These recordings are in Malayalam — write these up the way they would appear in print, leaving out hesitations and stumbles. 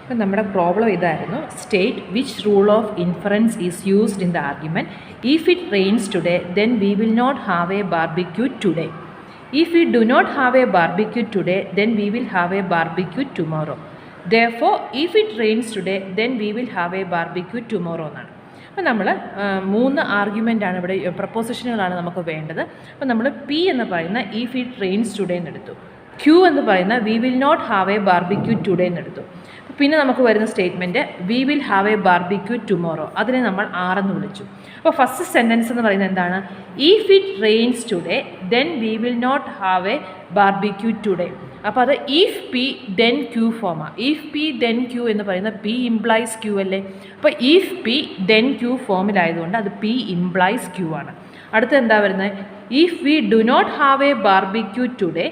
അപ്പം നമ്മുടെ പ്രോബ്ലം ഇതായിരുന്നു. State which rule of inference is used in the argument. If it rains today then we will not have a barbecue today. If we do not have a barbecue today, then we will have a barbecue tomorrow. Therefore, if it rains today, then we will have a barbecue tomorrow എന്നാണ്. അപ്പോൾ നമ്മൾ 3 ആർഗ്യുമെൻ്റാണ് ഇവിടെ, പ്രപ്പോസിഷനുകളാണ് നമുക്ക് വേണ്ടത്. അപ്പോൾ നമ്മൾ പി എന്ന് പറയുന്ന ഇഫ് ഇറ്റ് റെയിൻസ് ടുഡേ എന്നെടുത്തു. ക്യൂ എന്ന് പറയുന്ന we will not have a barbecue today എന്നെടുത്തു. പിന്നെ നമുക്ക് വരുന്ന statement we will have a barbecue tomorrow, അതിനെ നമ്മൾ ആറെന്ന് വിളിച്ചു. അപ്പോൾ ഫസ്റ്റ് സെൻറ്റൻസ് എന്ന് പറയുന്നത് എന്താണ്? If it rains today then we will not have a barbecue today. അപ്പോൾ അത് ഇഫ് പി ദെൻ ക്യൂ ഫോമാണ്. ഇഫ് പി ദെൻ ക്യൂ എന്ന് പറയുന്ന പി ഇംപ്ലൈസ് ക്യൂ അല്ലേ. അപ്പോൾ ഇഫ് പി ദെൻ ക്യൂ ഫോമിലായതുകൊണ്ട് അത് പി ഇംപ്ലൈസ് ക്യൂ ആണ്. അടുത്ത എന്താ വരുന്നത്? If we do not have a barbecue today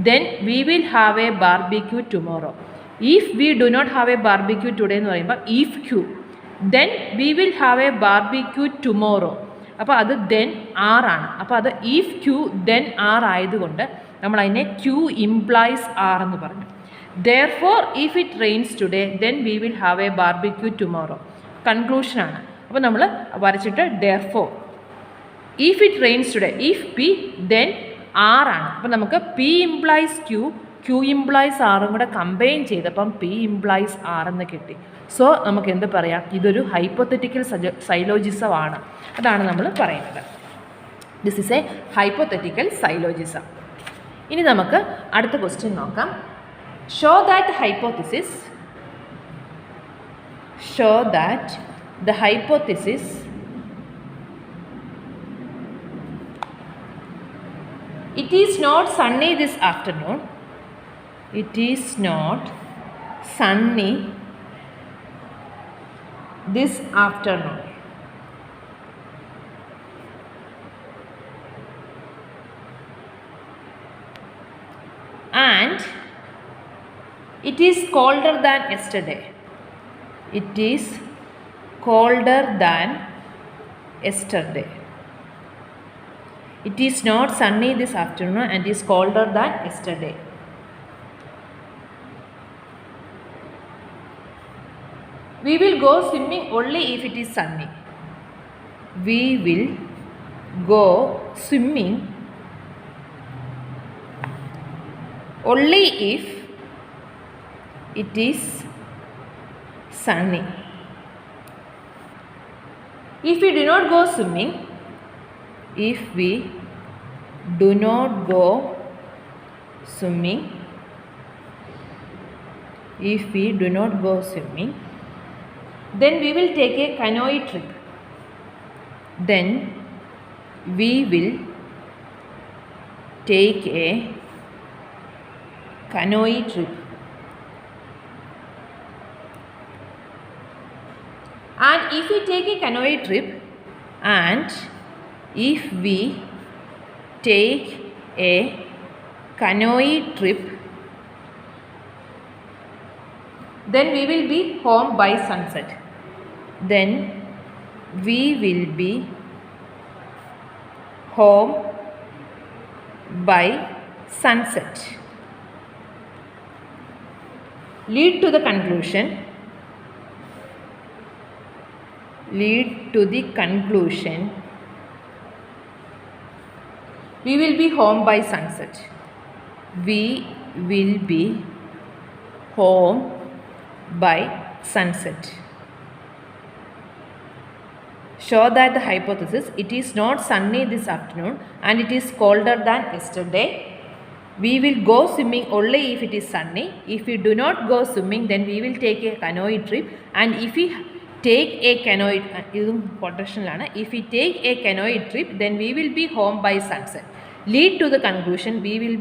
then we will have a barbecue tomorrow. If we do not have a barbecue today എന്ന് പറയുമ്പോൾ if Q then we will have a barbecue tomorrow. അപ്പോൾ അത് ദെൻ ആറാണ്. അപ്പോൾ അത് ഇഫ് ക്യൂ ദെൻ ആർ ആയതുകൊണ്ട് നമ്മൾ അതിനെ ക്യൂ ഇംപ്ലൈസ് ആർ എന്ന് പറഞ്ഞു. Therefore if it rains today then we will have a barbecue tomorrow. കൺക്ലൂഷനാണ്. അപ്പോൾ നമ്മൾ വരച്ചിട്ട് therefore if it rains today, if P then ആറാണ്. അപ്പോൾ നമുക്ക് P implies Q, Q implies ആറും കൂടെ കമ്പൈൻ ചെയ്തപ്പം പി ഇംപ്ലൈസ് ആർ എന്ന് കിട്ടി. സോ നമുക്ക് എന്ത് പറയാം? ഇതൊരു ഹൈപ്പോത്തറ്റിക്കൽ സൈലോജിസം ആണ്. അതാണ് നമ്മൾ പറയുന്നത്. This is a hypothetical syllogism. ഇനി നമുക്ക് അടുത്ത ക്വസ്റ്റ്യൻ നോക്കാം. Show that the hypothesis it is not sunny this afternoon. It is not sunny this afternoon. And it is colder than yesterday. It is colder than yesterday. It is not sunny this afternoon and is colder than yesterday. We will go swimming only if it is sunny. We will go swimming only if it is sunny. If we do not go swimming, if we do not go swimming, if we do not go swimming, then we will take a canoe trip. Then we will take a canoe trip. And if we take a canoe trip, and if we take a canoe trip, then we will be home by sunset. Then we will be home by sunset. Lead to the conclusion. Lead to the conclusion. We will be home by sunset. We will be home by sunset. Show that the hypothesis, it is not sunny this afternoon and it is colder than yesterday. We will go swimming only if it is sunny. If we do not go swimming, then we will take a canoe trip. And if we take a canoe, ഇതും കൊട്ടേഷനിലാണ്. If we take a canoe trip, then we will be home by sunset. Lead to the conclusion, we will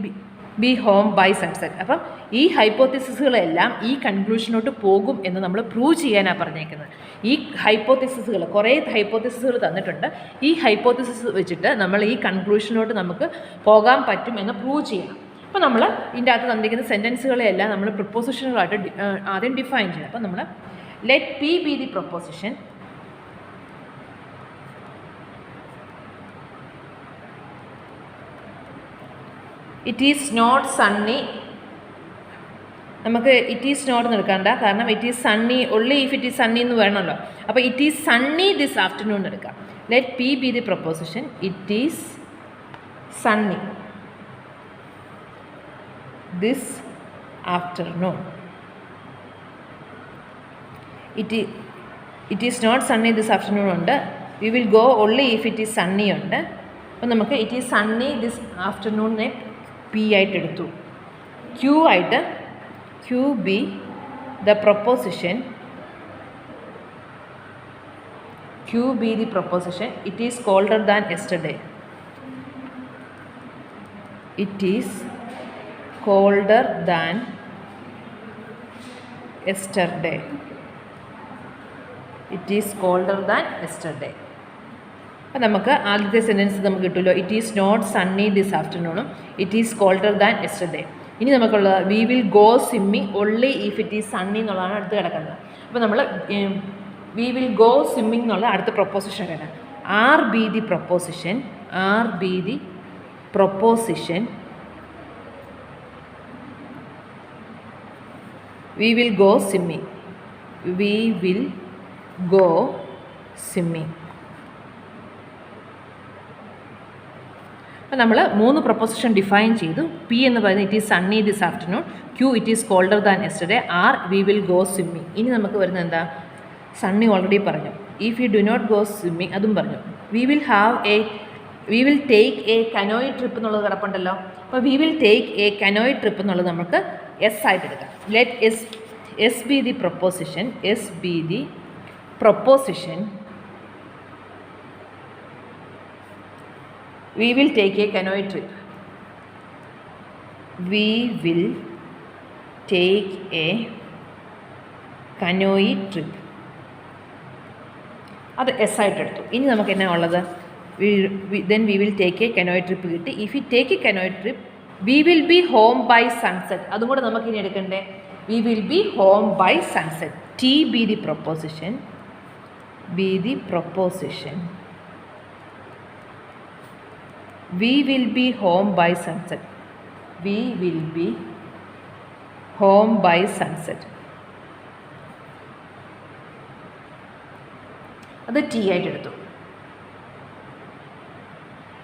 be home by sunset. അപ്പം ഈ ഹൈപ്പോത്തിസിസുകളെല്ലാം ഈ കൺക്ലൂഷനോട്ട് പോകും എന്ന് നമ്മൾ പ്രൂവ് ചെയ്യാനാണ് പറഞ്ഞേക്കുന്നത്. ഈ ഹൈപ്പോത്തിസിസുകൾ, കുറേ ഹൈപ്പോത്തിസിസുകൾ തന്നിട്ടുണ്ട്. ഈ ഹൈപ്പോത്തിസിസ് വെച്ചിട്ട് നമ്മൾ ഈ കൺക്ലൂഷനോട്ട് നമുക്ക് പോകാൻ പറ്റും എന്ന് പ്രൂവ് ചെയ്യണം. അപ്പോൾ നമ്മൾ ഇതിൻ്റെ അകത്ത് തന്നിരിക്കുന്ന സെൻറ്റൻസുകളെല്ലാം നമ്മൾ പ്രിപ്പോസിഷനുകളായിട്ട് ആദ്യം ഡിഫൈൻ ചെയ്യണം. അപ്പോൾ നമ്മൾ let P be the proposition. It is not sunny നമുക്ക് ഇറ്റ് ഈസ് നോട്ട് എന്ന് എടുക്കണ്ട, കാരണം it is sunny only if it is sunny എന്ന് വേണമല്ലോ. അപ്പോൾ it is sunny this afternoon എന്ന് എടുക്കാം. Let P be the proposition. It is sunny this afternoon. It is not sunny this afternoon ഉണ്ട്. We will go only if it is sunny ഉണ്ട്. അപ്പോൾ നമുക്ക് ഇറ്റ് ഈസ് സണ്ണി ദിസ് ആഫ്റ്റർനൂണിനെ പി ആയിട്ട് എടുത്തു. ക്യൂ ആയിട്ട് Q be the proposition. Q be the proposition. It is colder than yesterday. It is colder than yesterday. It is colder than yesterday. അപ്പോൾ നമുക്ക് ആദ്യത്തെ സെൻറ്റൻസ് നമുക്ക് കിട്ടുമല്ലോ. It is not sunny this ആഫ്റ്റർനൂണും it is colder than yesterday. ഇനി നമുക്കുള്ളത് we will go swimming only if it is sunny എന്നുള്ളതാണ് അടുത്ത് കിടക്കുന്നത്. അപ്പോൾ നമ്മൾ വി വിൽ ഗോ സ്വിമ്മിങ് എന്നുള്ള അടുത്ത പ്രൊപ്പോസിഷൻ കിടക്കാം. R be the proposition. R be the proposition. We will go swimming. We will go swimming. അപ്പോൾ നമ്മൾ 3 പ്രൊപ്പോസിഷൻ ഡിഫൈൻ ചെയ്തു. പി എന്ന് പറയുന്നത് it is sunny this afternoon. Q it is colder than yesterday. R we will go swimming. ഇനി നമുക്ക് വരുന്നത് എന്താ? സണ്ണി ഓൾറെഡി പറഞ്ഞു. If you do not go swimming അതും പറഞ്ഞു. We will take a canoe trip എന്നുള്ളത് കിടപ്പുണ്ടല്ലോ. അപ്പോൾ V will take a canoe trip എന്നുള്ളത് നമുക്ക് എസ് ആയിട്ട് എടുക്കാം. Let us B the proposition. S B the proposition. We will take a canoe trip. We will take a canoe trip. അത് എസ് ആയിട്ട് എടുത്തു. ഇനി നമുക്ക് എന്നാ ഉള്ളത്? then we will take a canoe trip കിട്ടി. if we take a canoe trip we will be home by sunset. അതും കൂടെ നമുക്ക് ഇനി എടുക്കണ്ടേ? we will be home by sunset. T be the proposition. be the proposition. We will be home by sunset. We will be home by sunset. അത് ടി ആയിട്ട് എടുത്തു.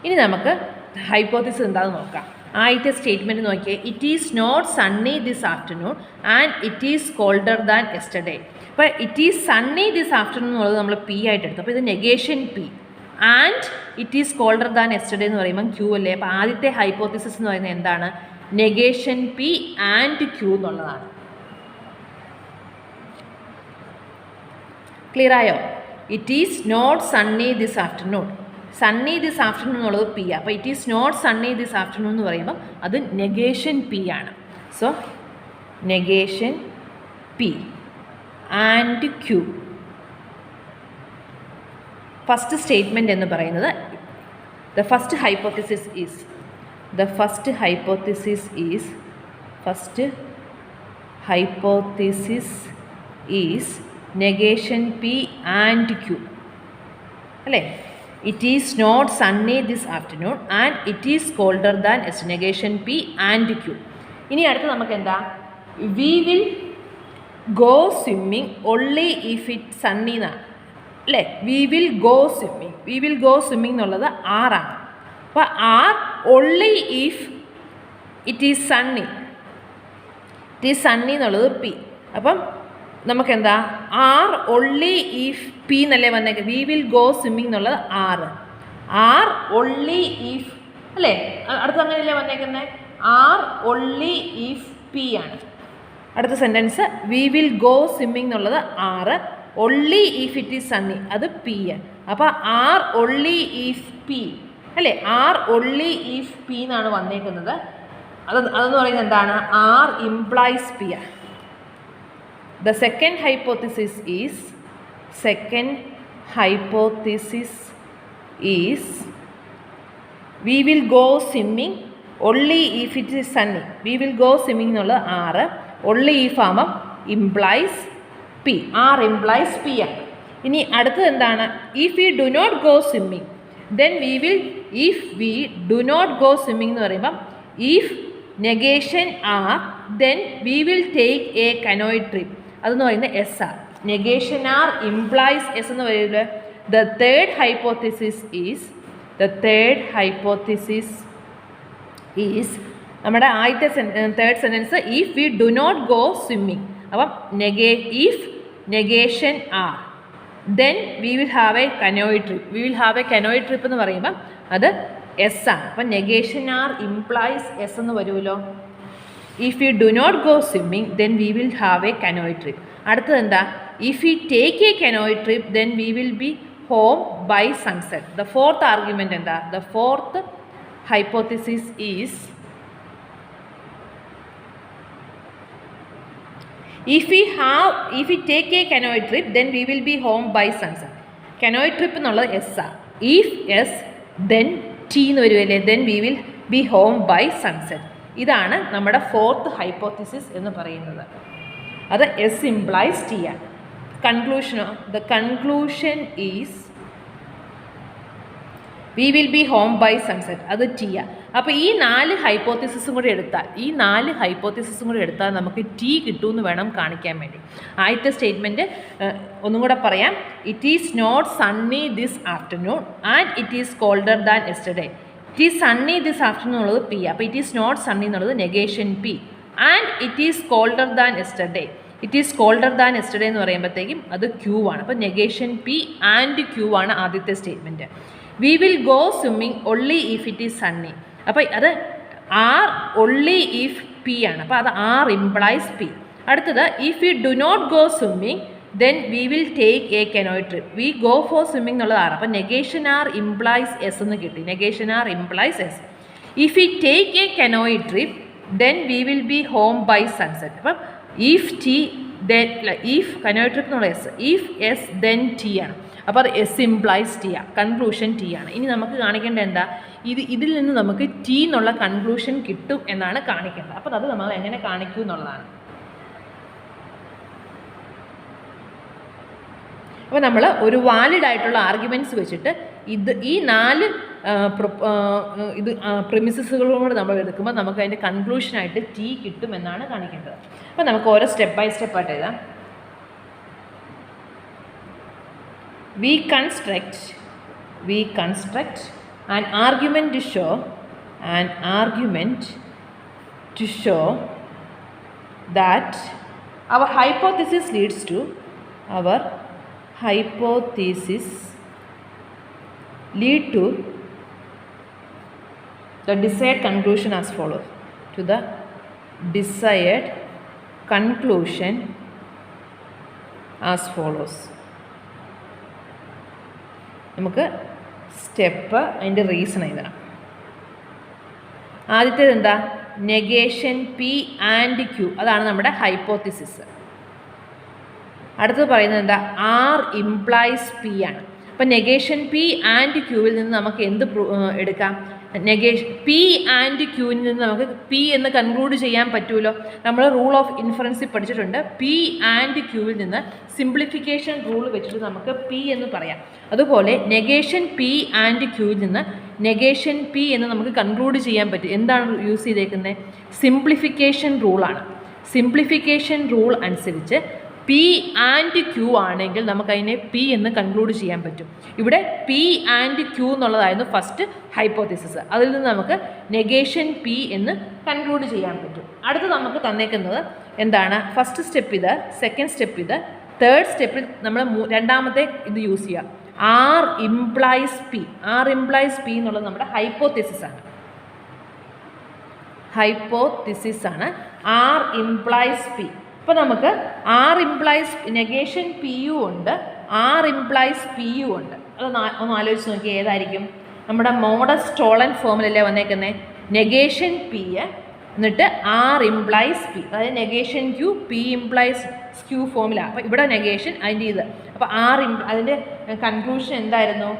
ഇനി നമുക്ക് ഹൈപ്പോത്തിസിസ് എന്താണെന്ന് നോക്കാം. ആദ്യത്തെ സ്റ്റേറ്റ്മെൻറ്റ് നോക്കിയേ. It is not sunny this afternoon and it is colder than yesterday. അപ്പോൾ it is sunny this afternoon എന്നുള്ളത് നമ്മൾ പി ആയിട്ട് എടുത്തു. അപ്പോൾ ഇത് negation P. And it is colder than yesterday എന്ന് പറയുമ്പം ക്യൂ അല്ലേ. അപ്പോൾ ആദ്യത്തെ ഹൈപ്പോത്തിസിസ് എന്ന് പറയുന്നത് എന്താണ്? നെഗേഷൻ പി ആൻഡ് ക്യൂ എന്നുള്ളതാണ്. ക്ലിയർ ആയോ? It is not sunny this afternoon. Sunny this afternoon എന്നുള്ളത് പി. അപ്പോൾ it is not sunny this afternoon എന്ന് പറയുമ്പം അത് നെഗേഷൻ പി ആണ്. So negation P and Q. First statement എന്ന് പറയുന്നത് the first hypothesis is negation P and Q അല്ലേ. It is not sunny this afternoon and it is colder than negation P and Q. ഇനി അടുത്ത് നമുക്ക് എന്താ? We will go swimming only if it sunny എന്നാണ് അല്ലേ. വി വിൽ ഗോ സ്വിമ്മിങ് എന്നുള്ളത് ആറാണ്. അപ്പോൾ R only if it is sunny. എന്നുള്ളത് പി. അപ്പം നമുക്കെന്താ? ആർ ഓൺലി ഇഫ് പി എന്നല്ലേ വന്നേക്കുക. വി വിൽ ഗോ സ്വിമ്മിങ് എന്നുള്ളത് ആറ്. ആർ ഓൺലി ഇഫ് അല്ലേ. അടുത്ത് അങ്ങനെയല്ലേ വന്നേക്കുന്നത്? ആർ ഓൺലി ഇഫ് പി ആണ്. അടുത്ത sentence we will go swimming എന്നുള്ളത് R. Only if it is sunny അത് പി ആണ്. അപ്പോൾ ആർ ഒൺലി ഇഫ് പി അല്ലേ. ആർ ഒൺലി ഇഫ് പി എന്നാണ് വന്നേക്കുന്നത്. അതെന്ന് പറയുന്നത് എന്താണ്? ആർ ഇംപ്ലൈസ് പി ആണ്. The second hypothesis is we will go swimming only if it is sunny. We will go swimming എന്നുള്ളത് ആറ്. ഒൺലി ഇഫ് ആകുമ്പം implies P. R implies P ആണ്. ഇനി അടുത്തത് എന്താണ്? If we do not go swimming then we will. If we do not go swimming എന്ന് പറയുമ്പം if negation R then we will take a canoe trip. അതെന്ന് പറയുന്നത് S R. Negation R implies S എന്ന് പറയുന്നത്. The third hypothesis is നമ്മുടെ ആദ്യത്തെ third sentence if we do not go swimming. അപ്പം if negation R then we will have a canoe trip. എന്ന് പറയുമ്പം അത് എസ് ആണ്. അപ്പം നെഗേഷൻ ആർ ഇംപ്ലൈസ് എസ് എന്ന് വരുമല്ലോ. If you do not go swimming then we will have a canoe trip. അടുത്തത് എന്താ? If you take a canoe trip then we will be home by sunset. The fourth argument എന്താ? The fourth hypothesis is if we take a canoe trip then we will be home by sunset. Canoe trip എന്നുള്ളത് എസ് ആ. ഇഫ് എസ് ദെൻ ടി എന്ന് വരുമല്ലേ, then we will be home by sunset. ഇതാണ് നമ്മുടെ ഫോർത്ത് ഹൈപ്പോത്തിസിസ് എന്ന് പറയുന്നത്. അത് എസ് ഇംപ്ലൈസ് ടി ആണ്. The conclusion is we will be home by sunset. അത് ടി ആ. അപ്പോൾ ഈ നാല് ഹൈപ്പോത്തിസിസും കൂടി എടുത്താൽ നമുക്ക് ടി കിട്ടുമെന്ന് വേണം കാണിക്കാൻ വേണ്ടി. ആദ്യത്തെ സ്റ്റേറ്റ്മെൻറ്റ് ഒന്നും കൂടെ പറയാം. It is not sunny this afternoon and it is colder than yesterday. It is sunny this afternoon എന്നുള്ളത് പി. അപ്പോൾ ഇറ്റ് ഈസ് നോട്ട് സണ്ണി എന്നുള്ളത് negation P. And it is colder than yesterday. എന്ന് പറയുമ്പോഴത്തേക്കും അത് ക്യൂ ആണ്. അപ്പോൾ നെഗേഷൻ പി ആൻഡ് ക്യൂ ആണ് ആദ്യത്തെ statement. We will go swimming only if it is sunny. അപ്പോൾ അത് ആർ ഒൺലി ഇഫ് പി ആണ്. അപ്പോൾ അത് ആർ ഇംപ്ലൈസ് പി. അടുത്തത് if you do not go swimming then we will take a canoe trip. We go for swimming എന്നുള്ളത് ആർ. അപ്പോൾ നെഗേഷൻ ആർ ഇംപ്ലൈസ് എസ് എന്ന് കിട്ടി. If you take a canoe trip then we will be home by sunset. അപ്പം if T then if കനോയ് trip എന്നുള്ള S, if S then T ആണ്. അപ്പോൾ അത് എസ് ഇംപ്ലൈസ് ടി ആണ്. കൺക്ലൂഷൻ ടി ആണ്. ഇനി നമുക്ക് കാണിക്കേണ്ടത് എന്താ? ഇതിൽ നിന്ന് നമുക്ക് ടി എന്നുള്ള കൺക്ലൂഷൻ കിട്ടും എന്നാണ് കാണിക്കേണ്ടത്. അപ്പോൾ അത് നമ്മൾ എങ്ങനെ കാണിക്കും എന്നുള്ളതാണ്. അപ്പോൾ നമ്മൾ ഒരു വാലിഡ് ആയിട്ടുള്ള ആർഗ്യുമെൻറ്റ്സ് വെച്ചിട്ട് ഈ നാല് പ്രിമിസസുകളും കൂടെ നമ്മൾ എടുക്കുമ്പോൾ നമുക്ക് അതിൻ്റെ കൺക്ലൂഷനായിട്ട് ടി കിട്ടും എന്നാണ് കാണിക്കേണ്ടത്. അപ്പോൾ നമുക്ക് ഓരോ സ്റ്റെപ്പ് ബൈ സ്റ്റെപ്പ് ആയിട്ട് എഴുതാം. We construct an argument to show that our hypothesis leads to the desired conclusion as follows. To the desired conclusion as follows. നമുക്ക് സ്റ്റെപ്പ് അതിൻ്റെ റീസൺ എഴുതണം. ആദ്യത്തേത് എന്താ? Negation P and Q. അതാണ് നമ്മുടെ ഹൈപ്പോത്തിസിസ്. അടുത്തത് പറയുന്നത് എന്താ? ആർ ഇംപ്ലൈസ് പി ആണ്. അപ്പം നെഗേഷൻ പി ആൻഡ് ക്യൂവിൽ നിന്ന് നമുക്ക് എന്ത് എടുക്കാം? പി ആൻഡ് ക്യൂവിൽ നിന്ന് നമുക്ക് പി എന്ന് കൺക്ലൂഡ് ചെയ്യാൻ പറ്റുമല്ലോ. നമ്മൾ റൂൾ ഓഫ് ഇൻഫറൻസിൽ പഠിച്ചിട്ടുണ്ട്. പി ആൻഡ് ക്യൂവിൽ നിന്ന് സിംപ്ലിഫിക്കേഷൻ റൂൾ വെച്ചിട്ട് നമുക്ക് പി എന്ന് പറയാം. അതുപോലെ നെഗേഷൻ പി ആൻഡ് ക്യൂവിൽ നിന്ന് നെഗേഷൻ പി എന്ന് നമുക്ക് കൺക്ലൂഡ് ചെയ്യാൻ പറ്റും. എന്താണ് യൂസ് ചെയ്തേക്കുന്നത്? സിംപ്ലിഫിക്കേഷൻ റൂളാണ്. സിംപ്ലിഫിക്കേഷൻ റൂൾ അനുസരിച്ച് പി ആൻഡ് ക്യൂ ആണെങ്കിൽ നമുക്കതിനെ പി എന്ന് കൺക്ലൂഡ് ചെയ്യാൻ പറ്റും. ഇവിടെ പി ആൻഡ് ക്യൂ എന്നുള്ളതായിരുന്നു ഫസ്റ്റ് ഹൈപ്പോത്തിസിസ്. അതിൽ നിന്ന് നമുക്ക് നെഗേഷൻ പി എന്ന് കൺക്ലൂഡ് ചെയ്യാൻ പറ്റും. അടുത്ത് നമുക്ക് തന്നേക്കുന്നത് എന്താണ്? ഫസ്റ്റ് സ്റ്റെപ്പ് ഇത്, സെക്കൻഡ് സ്റ്റെപ്പ് ഇത്, തേർഡ് സ്റ്റെപ്പിൽ നമ്മൾ രണ്ടാമത്തെ ഇത് യൂസ് ചെയ്യുക. R implies P. R implies P എന്നുള്ളത് നമ്മുടെ ഹൈപ്പോത്തിസിസ് ആണ്. R implies P. അപ്പോൾ നമുക്ക് ആർ ഇംപ്ലൈസ് നെഗേഷൻ പി യു ഉണ്ട്, ആർ ഇംപ്ലൈസ് പി യു ഉണ്ട്. അത് ഒന്ന് ആലോചിച്ച് നോക്കി ഏതായിരിക്കും? നമ്മുടെ മോഡസ് സ്റ്റോളൻ ഫോമിലല്ലേ വന്നേക്കുന്നത്? നെഗേഷൻ പി എന്നിട്ട് ആർ ഇംപ്ലൈസ് പി, അതായത് negation Q P implies Q ഫോമിലാണ്. അപ്പോൾ ഇവിടെ നെഗേഷൻ അതിൻ്റെ ഇത്. അപ്പോൾ അതിൻ്റെ കൺക്ലൂഷൻ എന്തായിരുന്നു?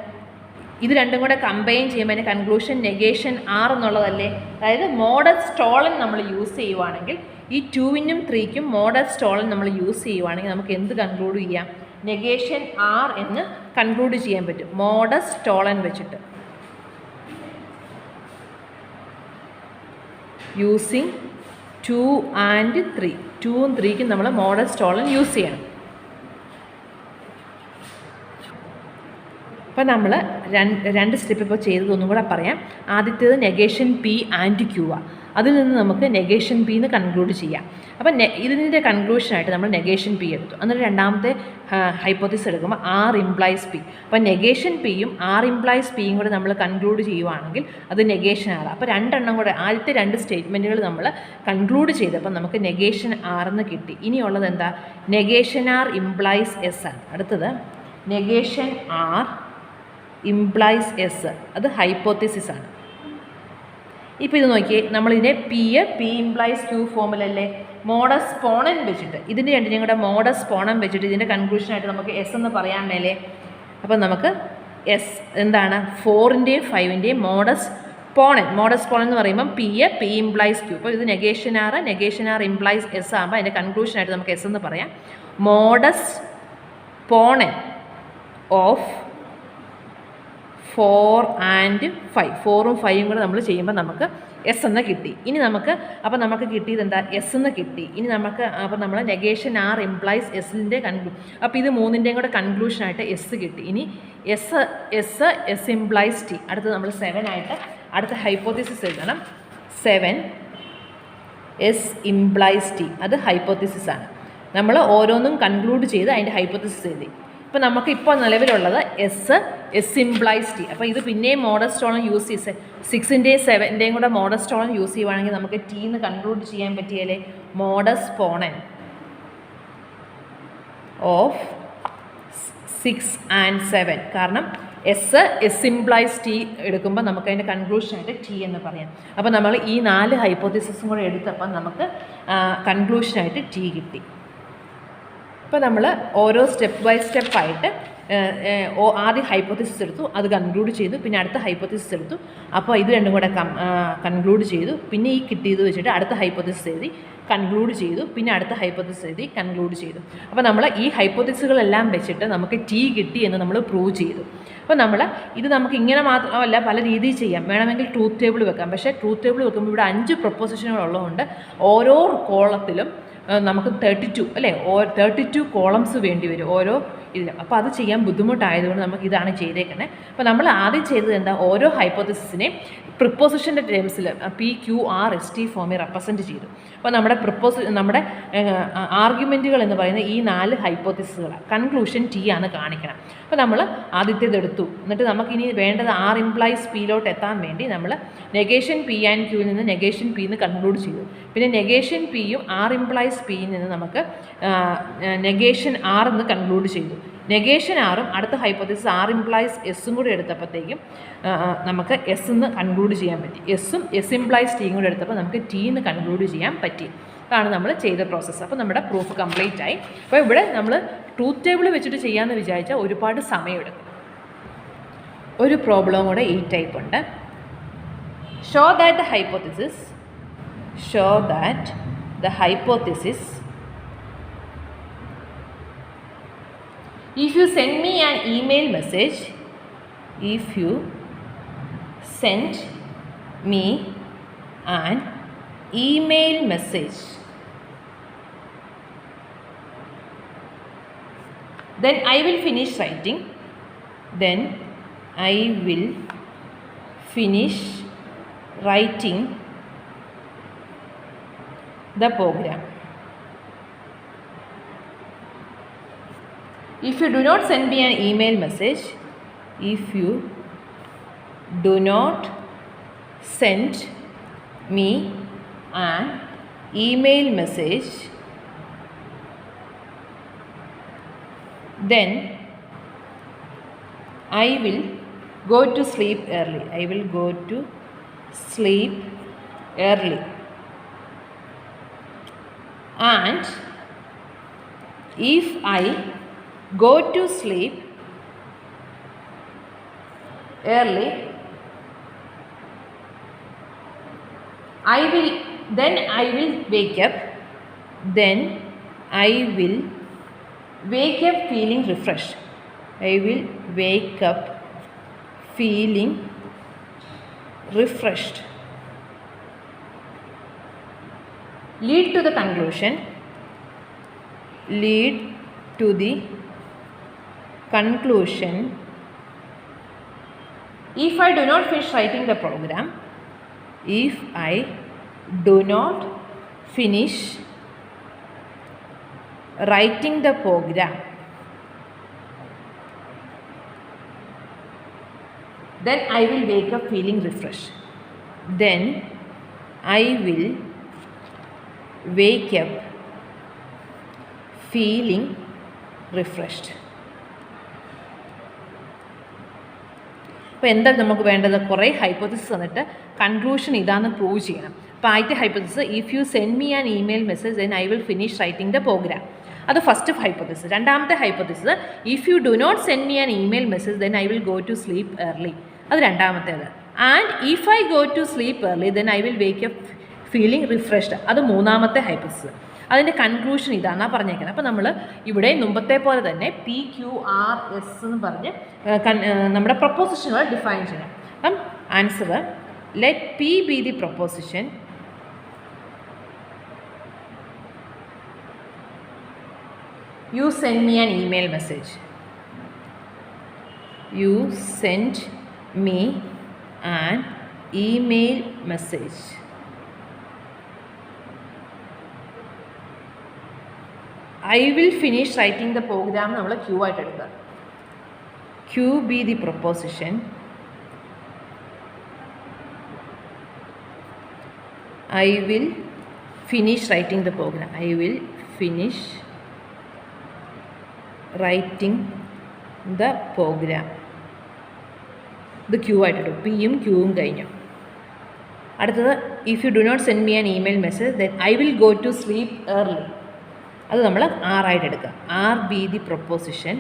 ഇത് രണ്ടും കൂടെ കമ്പൈൻ ചെയ്യുമ്പോൾ അതിൻ്റെ കൺക്ലൂഷൻ നെഗേഷൻ ആർ എന്നുള്ളതല്ലേ. അതായത് മോഡസ് സ്റ്റോളൻ നമ്മൾ യൂസ് ചെയ്യുവാണെങ്കിൽ, ഈ 2നും 3ക്കും മോഡസ് സ്റ്റോളൻ നമ്മൾ യൂസ് ചെയ്യുവാണെങ്കിൽ നമുക്ക് എന്ത് കൺക്ലൂഡ് ചെയ്യാം? നെഗേഷൻ ആർ എന്ന് കൺക്ലൂഡ് ചെയ്യാൻ പറ്റും മോഡസ് സ്റ്റോളൻ വെച്ചിട്ട്. Using 2 and 3. 2ഉം 3ക്കും നമ്മൾ മോഡസ്റ്റ് ടോളൻ യൂസ് ചെയ്യണം. അപ്പോൾ നമ്മൾ രണ്ട് സ്റ്റെപ്പ് ഇപ്പോൾ ചെയ്തതൊന്നും കൂടെ പറയാം. ആദ്യത്തേത് നെഗേഷൻ പി ആൻഡ് ക്യൂ ആണ്. അതിൽ നിന്ന് നമുക്ക് നെഗേഷൻ പി എന്ന് കൺക്ലൂഡ് ചെയ്യാം. അപ്പം ഇതിൻ്റെ കൺക്ലൂഷനായിട്ട് നമ്മൾ നെഗേഷൻ പി എടുത്തു. എന്നിട്ട് രണ്ടാമത്തെ ഹൈപ്പോത്തിസിസ് എടുക്കുമ്പോൾ ആർ ഇംപ്ലൈസ് പി. അപ്പം നെഗേഷൻ പിയും ആർ ഇംപ്ലൈസ് പിയും കൂടെ നമ്മൾ കൺക്ലൂഡ് ചെയ്യുവാണെങ്കിൽ അത് നെഗേഷൻ ആർ. അപ്പോൾ രണ്ടെണ്ണം കൂടെ ആദ്യത്തെ രണ്ട് സ്റ്റേറ്റ്മെൻറ്റുകൾ നമ്മൾ കൺക്ലൂഡ് ചെയ്തപ്പോൾ നമുക്ക് നെഗേഷൻ ആർ എന്ന് കിട്ടി. ഇനിയുള്ളത് എന്താ? നെഗേഷൻ ആർ ഇംപ്ലൈസ് എസ് ആണ്. അടുത്തത് നെഗേഷൻ ആർ ഇംപ്ലൈസ് എസ്, അത് ഹൈപ്പോത്തിസിസ് ആണ്. ഇപ്പോൾ ഇത് നോക്കിയേ, നമ്മളിതിനെ പി ഇംപ്ലൈസ് ക്യൂ ഫോമിലല്ലേ മോഡസ് പോണൻ വെച്ചിട്ട്, ഇതിൻ്റെ രണ്ടിനെയും കൂടെ മോഡസ് പോണൻ വെച്ചിട്ട് ഇതിൻ്റെ കൺക്ലൂഷനായിട്ട് നമുക്ക് എസ് എന്ന് പറയാൻ മേലേ. അപ്പം നമുക്ക് എസ് എന്താണ്? 4ൻ്റെയും 5ൻ്റെയും മോഡസ് പോണൻ എന്ന് പറയുമ്പം പി ഇംപ്ലൈസ് ക്യൂ. അപ്പോൾ ഇത് നെഗേഷൻ ആർ ഇംപ്ലൈസ് എസ് ആകുമ്പോൾ അതിൻ്റെ കൺക്ലൂഷനായിട്ട് നമുക്ക് എസ് എന്ന് പറയാം. മോഡസ് പോണൻ ഓഫ് 4 and 5, 4ഉം 5ഉം കൂടെ നമ്മൾ ചെയ്യുമ്പോൾ നമുക്ക് എസ് എന്ന് കിട്ടി. ഇനി നമുക്ക് കിട്ടിയത് എന്താ? എസ് എന്ന് കിട്ടി. ഇനി അപ്പോൾ നമ്മൾ നെഗേഷൻ ആർ ഇംപ്ലൈസ് എസിൻ്റെ അപ്പോൾ ഇത് മൂന്നിൻ്റെയും കൂടെ കൺക്ലൂഷനായിട്ട് എസ് കിട്ടി. ഇനി എസ് ഇംപ്ലൈസ് ടി. അടുത്ത് നമ്മൾ 7 ആയിട്ട് അടുത്ത ഹൈപ്പോത്തിസിസ് എഴുതണം. 7 എസ് ഇംപ്ലൈസ് ടി, അത് ഹൈപ്പോത്തിസിസ് ആണ്. നമ്മൾ ഓരോന്നും കൺക്ലൂഡ് ചെയ്ത് അതിൻ്റെ ഹൈപ്പോത്തിസിസ് എഴുതി. ഇപ്പോൾ നമുക്കിപ്പോൾ നിലവിലുള്ളത് എസ് ഇംപ്ലൈസ് ടി. അപ്പോൾ ഇത് പിന്നെയും മോഡസ്റ്റ് ടോളൻ യൂസ് ചെയ്ത് 6ൻ്റെയും 7ൻ്റെയും കൂടെ മോഡസ്റ്റ് ടോളൻ യൂസ് ചെയ്യുവാണെങ്കിൽ നമുക്ക് ടി എന്ന് കൺക്ലൂഡ് ചെയ്യാൻ പറ്റിയാലേ മോഡസ് പോണൻ ഓഫ് 6 and 7. കാരണം എസ് ഇംപ്ലൈസ് ടി എടുക്കുമ്പോൾ നമുക്ക് അതിൻ്റെ കൺക്ലൂഷനായിട്ട് ടി എന്ന് പറയാം. അപ്പോൾ നമ്മൾ ഈ 4 ഹൈപ്പോത്തിസിസും കൂടെ എടുത്തപ്പോൾ നമുക്ക് കൺക്ലൂഷനായിട്ട് ടി കിട്ടി. ഇപ്പോൾ നമ്മൾ ഓരോ സ്റ്റെപ്പ് ബൈ സ്റ്റെപ്പായിട്ട് ആദ്യം ഹൈപ്പോത്തിസിസ് എടുത്തു, അത് കൺക്ലൂഡ് ചെയ്തു, പിന്നെ അടുത്ത ഹൈപ്പോത്തിസിസ് എടുത്തു, അപ്പോൾ ഇത് രണ്ടും കൂടെ കൺക്ലൂഡ് ചെയ്തു, പിന്നെ ഈ കിട്ടിയത് വെച്ചിട്ട് അടുത്ത ഹൈപ്പോത്തിസിസ് എഴുതി കൺക്ലൂഡ് ചെയ്തു, പിന്നെ അടുത്ത ഹൈപ്പോത്തിസിസ് എഴുതി കൺക്ലൂഡ് ചെയ്തു. അപ്പോൾ നമ്മൾ ഈ ഹൈപ്പോത്തിസിസുകളെല്ലാം വെച്ചിട്ട് നമുക്ക് ടി കിട്ടി എന്ന് നമ്മൾ പ്രൂവ് ചെയ്തു. അപ്പോൾ നമുക്ക് ഇങ്ങനെ മാത്രമല്ല പല രീതിയിൽ ചെയ്യാം. വേണമെങ്കിൽ ട്രൂത്ത് ടേബിൾ വെക്കാം. പക്ഷേ ട്രൂത്ത് ടേബിൾ വെക്കുമ്പോൾ ഇവിടെ 5 പ്രൊപ്പോസിഷനുകൾ ഉള്ളതുകൊണ്ട് ഓരോ കോളത്തിലും നമുക്ക് 32 അല്ലേ 32 കോളംസ് വേണ്ടി വരും ഓരോ ഇതിലും. അപ്പോൾ അത് ചെയ്യാൻ ബുദ്ധിമുട്ടായതുകൊണ്ട് നമുക്ക് ഇതാണ് ചെയ്തേക്കുന്നത്. അപ്പോൾ നമ്മൾ ആദ്യം ചെയ്തത് എന്താ? ഓരോ ഹൈപ്പോത്തിസിസിനെയും പ്രിപ്പോസിഷൻ്റെ ടേംസിൽ PQRST ഫോമിൽ റെപ്രസെൻറ്റ് ചെയ്തു. അപ്പോൾ നമ്മുടെ ആർഗ്യുമെൻറ്റുകൾ എന്ന് പറയുന്ന ഈ 4 ഹൈപ്പോത്തിസിസുകളാണ്. കൺക്ലൂഷൻ ടി ആണ് കാണിക്കണം. അപ്പോൾ നമ്മൾ ആദ്യത്തേത് എടുത്തു. എന്നിട്ട് നമുക്കിനി വേണ്ടത് ആർ ഇംപ്ലൈസ് പിയിലോട്ട് എത്താൻ വേണ്ടി നമ്മൾ നെഗേഷൻ പി ആൻഡ് ക്യൂവിൽ നിന്ന് നെഗേഷൻ പി എന്ന് കൺക്ലൂഡ് ചെയ്തു. പിന്നെ നെഗേഷൻ പിയും ആർ ഇംപ്ലൈസ് പിയിൽ നിന്ന് നമുക്ക് നെഗേഷൻ ആർ എന്ന് കൺക്ലൂഡ് ചെയ്തു. നെഗേഷൻ ആറും അടുത്ത ഹൈപ്പോത്തിസിസ് ആർ ഇംപ്ലൈസ് എസ്സും കൂടി എടുത്തപ്പോഴത്തേക്കും നമുക്ക് എസ് എന്ന് കൺക്ലൂഡ് ചെയ്യാൻ പറ്റി. എസ് ഇംപ്ലൈസ് ടിയും കൂടി എടുത്തപ്പോൾ നമുക്ക് ടി എന്ന് കൺക്ലൂഡ് ചെയ്യാൻ പറ്റി. അതാണ് നമ്മൾ ചെയ്ത പ്രോസസ്സ്. അപ്പോൾ നമ്മുടെ പ്രൂഫ് കംപ്ലീറ്റ് ആയി. അപ്പോൾ ഇവിടെ നമ്മൾ ട്രൂത്ത് ടേബിൾ വെച്ചിട്ട് ചെയ്യാമെന്ന് വിചാരിച്ചാൽ ഒരുപാട് സമയമെടുക്കും. ഒരു പ്രോബ്ലം കൂടെ ഈ ടൈപ്പ് ഉണ്ട്. Show that the hypothesis if you send me an email message then I will finish writing the program. If you do not send me an email message, then I will go to sleep early. And if I go to sleep early, I will wake up. I will wake up feeling refreshed. lead to the conclusion, lead to the conclusion. If I do not finish writing the program, if I do not finish writing the program, then I will wake up feeling refreshed. Then I will wake up feeling refreshed. അപ്പോൾ എന്താ നമുക്ക് വേണ്ടത്? കുറേ ഹൈപ്പോത്തിസിസ് തന്നിട്ട് കൺക്ലൂഷൻ ഇതാണെന്ന് പ്രൂവ് ചെയ്യണം. അപ്പോൾ ആദ്യത്തെ hypothesis, if you send me an email message then I will finish writing the program. അത് ഫസ്റ്റ് ഹൈപ്പോത്തിസിസ്. രണ്ടാമത്തെ hypothesis, if you do not send me an email message then I will go to sleep early. അത് രണ്ടാമത്തേത്. And if I go to sleep early then I will wake up feeling refreshed. അത് മൂന്നാമത്തെ ഹൈപ്പോത്തിസിസ്. അതിൻ്റെ കൺക്ലൂഷൻ ഇതാണെന്നാണ് പറഞ്ഞേക്കുന്നത്. അപ്പോൾ നമ്മൾ ഇവിടെ മുമ്പത്തെ പോലെ തന്നെ PQRS എന്ന് പറഞ്ഞ് നമ്മുടെ പ്രൊപ്പോസിഷനുകൾ ഡിഫൈൻ ചെയ്യണം. അപ്പം answer, let P B the proposition, you send me an email message, you send me an email message. I will finish writing the program. നമ്മൾ Q ആയിട്ട് എടുക്കുക. Q be the proposition, I will finish writing the program, I will finish writing the program. ഇത് Q ആയിട്ട് എടുക്കും. Pയും Qയും കഴിഞ്ഞു. അടുത്തത്, if you do not send me an email message then I will go to sleep early. അത് നമ്മൾ R ആയിട്ട് എടുക്കുക. R be the proposition,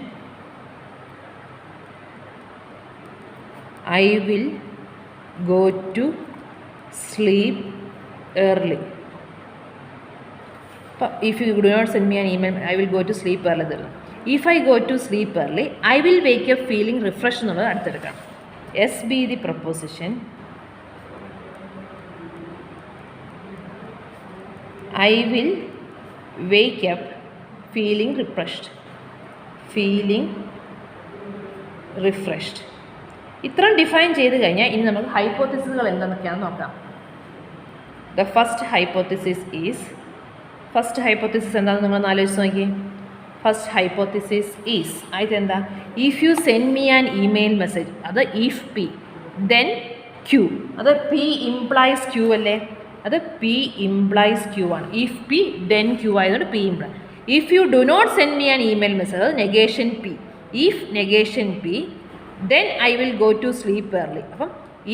I will go to sleep early. If you do not send me an email, I will go to sleep early. If I go to sleep early, I will wake up feeling refreshed എന്നുള്ളത് അടുത്തെടുക്കാം. S be the proposition, I will wake up feeling refreshed, feeling refreshed. ഇത്രയും ഡിഫൈൻ ചെയ്ത് കഴിഞ്ഞാൽ ഇനി നമുക്ക് ഹൈപ്പോത്തിസിസുകൾ എന്തെന്നൊക്കെയാണെന്ന് നോക്കാം. The first hypothesis is, first hypothesis എന്താണെന്ന് നിങ്ങളൊന്ന് ആലോചിച്ച് നോക്കി. ഫസ്റ്റ് ഹൈപ്പോത്തിസിസ് ഈസ്, ആയത് എന്താ? If you send me an email message, അത് ഇഫ് പി ദെൻ ക്യൂ, അത് പി ഇംപ്ലൈസ് ക്യൂ അല്ലേ? അത് പി ഇംപ്ലൈസ് ക്യൂ ആണ്. ഇഫ് പി ദെൻ ക്യൂ ആയതുകൊണ്ട് P imply. If you do not send me an email message, അത് negation P. If negation P then I will go to sleep early. അപ്പം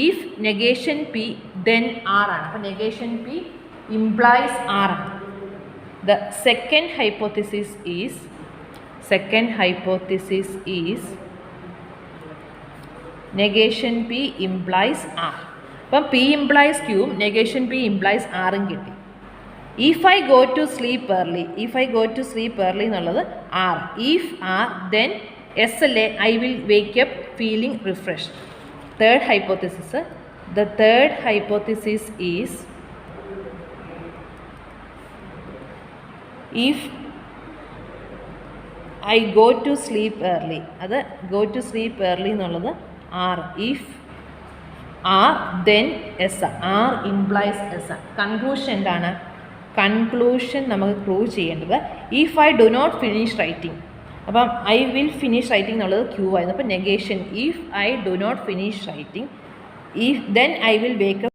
if negation P then R ആണ്. അപ്പം നെഗേഷൻ പി ഇംപ്ലൈസ് ആർ ആണ്. The second hypothesis is, second hypothesis is negation P implies R. അപ്പം P implies Q, negation P implies R ഉം കിട്ടി. If I go to sleep early, if I go to sleep early എന്നുള്ളത് R. If R then S അല്ലേ, I will wake up feeling refreshed. Third hypothesis, the third hypothesis is if I go to sleep early, അത് go to sleep early എന്നുള്ളത് R. If R then S, R implies S. Conclusion എന്താണ്? കൺക്ലൂഷൻ നമുക്ക് പ്രൂവ് ചെയ്യേണ്ടത് if I do not finish writing, അപ്പം I will finish writing എന്നുള്ളത് Q ആയിരുന്നു. അപ്പം negation if I do not finish writing, if then I will wake up,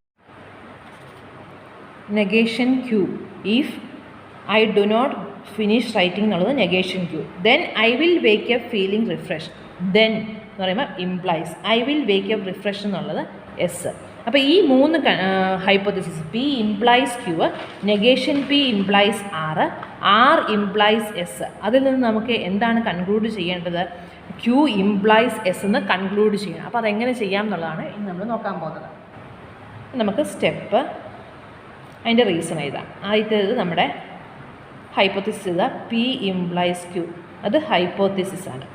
negation Q. if I do not finish writing എന്നുള്ളത് negation Q. then I will wake up feeling refreshed. then എന്ന് പറയുമ്പോൾ implies I will wake up refreshed എന്നുള്ളത് S. അപ്പോൾ ഈ മൂന്ന് hypothesis, P implies Q, negation P implies R, R implies S. അതിൽ നിന്ന് നമുക്ക് എന്താണ് കൺക്ലൂഡ് ചെയ്യേണ്ടത്? Q ഇംപ്ലൈസ് S എന്ന് കൺക്ലൂഡ് ചെയ്യണം. അപ്പോൾ അതെങ്ങനെ ചെയ്യാം എന്നുള്ളതാണ് ഇനി നമ്മൾ നോക്കാൻ പോകുന്നത്. നമുക്ക് സ്റ്റെപ്പ് അതിൻ്റെ റീസൺ എഴുതാം. ആദ്യത്തേത് നമ്മുടെ ഹൈപ്പോത്തിസിസ് ഇതാ, P ഇംപ്ലൈസ് Q. അത് ഹൈപ്പോത്തിസിസ് ആണ്.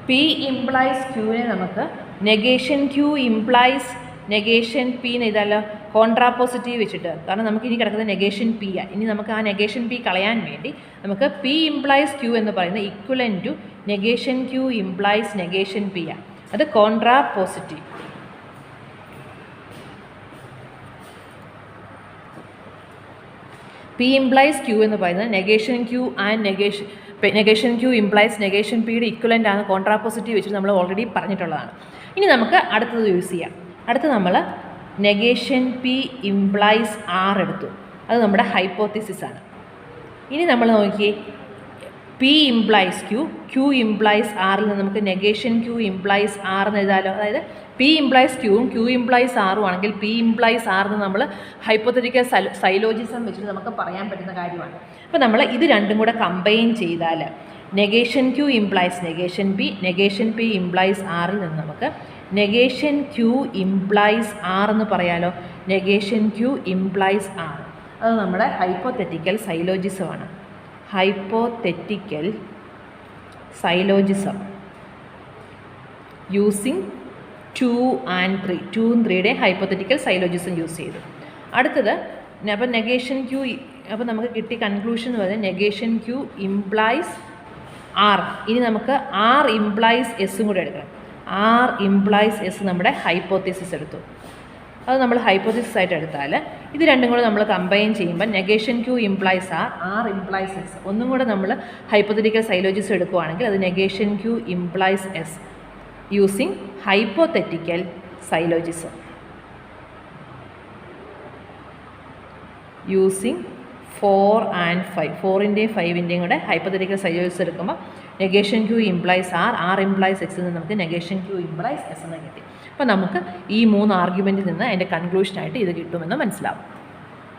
P ഇംപ്ലൈസ് Qനെ നമുക്ക് negation Q implies negation P എന്ന് എഴുതാമല്ലോ, കോൺട്രാപോസിറ്റീവ് വെച്ചിട്ട്. കാരണം നമുക്ക് ഇനി കിടക്കുന്നത് നെഗേഷൻ പി ആണ്. ഇനി നമുക്ക് ആ നെഗേഷൻ പി കളയാൻ വേണ്ടി നമുക്ക് പി ഇംപ്ലൈസ് ക്യൂ എന്ന് പറയുന്നത് equivalent to negation Q implies negation P ആണ്. അത് കോൺട്രാപോസിറ്റീവ്. പി ഇംപ്ലൈസ് ക്യൂ എന്ന് പറയുന്നത് negation Q and negation Q implies negation പിയുടെ ഇക്വലൻ്റ് ആണ്, കോൺട്രാപോസിറ്റീവ് വെച്ചിട്ട് നമ്മൾ ഓൾറെഡി പറഞ്ഞിട്ടുള്ളതാണ്. ഇനി നമുക്ക് അടുത്തത് യൂസ് ചെയ്യാം. അടുത്ത് നമ്മൾ നെഗേഷൻ പി ഇംപ്ലൈസ് ആർ എടുത്തു. അത് നമ്മുടെ ഹൈപ്പോത്തിസിസ് ആണ്. ഇനി നമ്മൾ നോക്കിയേ, P implies Q, Q implies ആറിൽ നിന്ന് നമുക്ക് നെഗേഷൻ ക്യൂ ഇംപ്ലൈസ് ആർ എന്ന് എഴുതാമല്ലോ. അതായത് പി ഇംപ്ലൈസ് ക്യൂവും ക്യൂ ഇംപ്ലൈസ് ആറും ആണെങ്കിൽ പി ഇംപ്ലൈസ് ആറിന് നമ്മൾ ഹൈപ്പോത്തറ്റിക്കൽ സൈലോജിസം വെച്ചിട്ട് നമുക്ക് പറയാൻ പറ്റുന്ന കാര്യമാണ്. അപ്പോൾ നമ്മൾ ഇത് രണ്ടും കൂടെ കമ്പൈൻ ചെയ്താൽ negation Q implies negation P implies ആറിൽ നിന്ന് നമുക്ക് നെഗേഷൻ ക്യൂ ഇംപ്ലൈസ് ആർ എന്ന് പറയാലോ. നെഗേഷൻ ക്യൂ ഇംപ്ലൈസ് ആർ അത് നമ്മുടെ ഹൈപ്പോത്തറ്റിക്കൽ സൈലോജിസമാണ്. ഹൈപ്പോത്തറ്റിക്കൽ സൈലോജിസം യൂസിങ് 2 and 3, 2ഉം 3യുടെ ഹൈപ്പോത്തറ്റിക്കൽ സൈലോജിസം യൂസ് ചെയ്തു. അടുത്തത് അപ്പോൾ നെഗേഷൻ ക്യൂ, അപ്പോൾ നമുക്ക് കിട്ടിയ കൺക്ലൂഷൻ എന്ന് പറയുന്നത് നെഗേഷൻ ക്യൂ ഇംപ്ലൈസ് ആർ. ഇനി നമുക്ക് ആർ ഇംപ്ലൈസ് എസ്സും കൂടെ എടുക്കണം. ആർ ഇംപ്ലൈസ് എസ് നമ്മുടെ ഹൈപ്പോത്തിസിസ് എടുത്തു. അത് നമ്മൾ ഹൈപ്പോത്തിസിസ് ആയിട്ട് എടുത്താൽ ഇത് രണ്ടും കൂടെ നമ്മൾ കമ്പൈൻ ചെയ്യുമ്പോൾ negation Q implies R, R implies S. ഒന്നും കൂടെ നമ്മൾ ഹൈപ്പോത്തറ്റിക്കൽ സൈലോജിസം എടുക്കുകയാണെങ്കിൽ അത് negation Q implies S using hypothetical syllogism. Using 4 and 5, 4ൻ്റെയും 5ൻ്റെയും കൂടെ ഹൈപ്പോത്തറ്റിക്കൽ സൈലോജിസം എടുക്കുമ്പോൾ negation Q implies R, R implies എക്സിൽ നിന്ന് നമുക്ക് നെഗേഷൻ ക്യൂ ഇംപ്ലൈസ് എസ് എന്ന് കിട്ടി. അപ്പോൾ നമുക്ക് ഈ 3 ആർഗ്യുമെൻറ്റിൽ നിന്ന് അതിൻ്റെ കൺക്ലൂഷനായിട്ട് ഇത് കിട്ടുമെന്ന് മനസ്സിലാവും.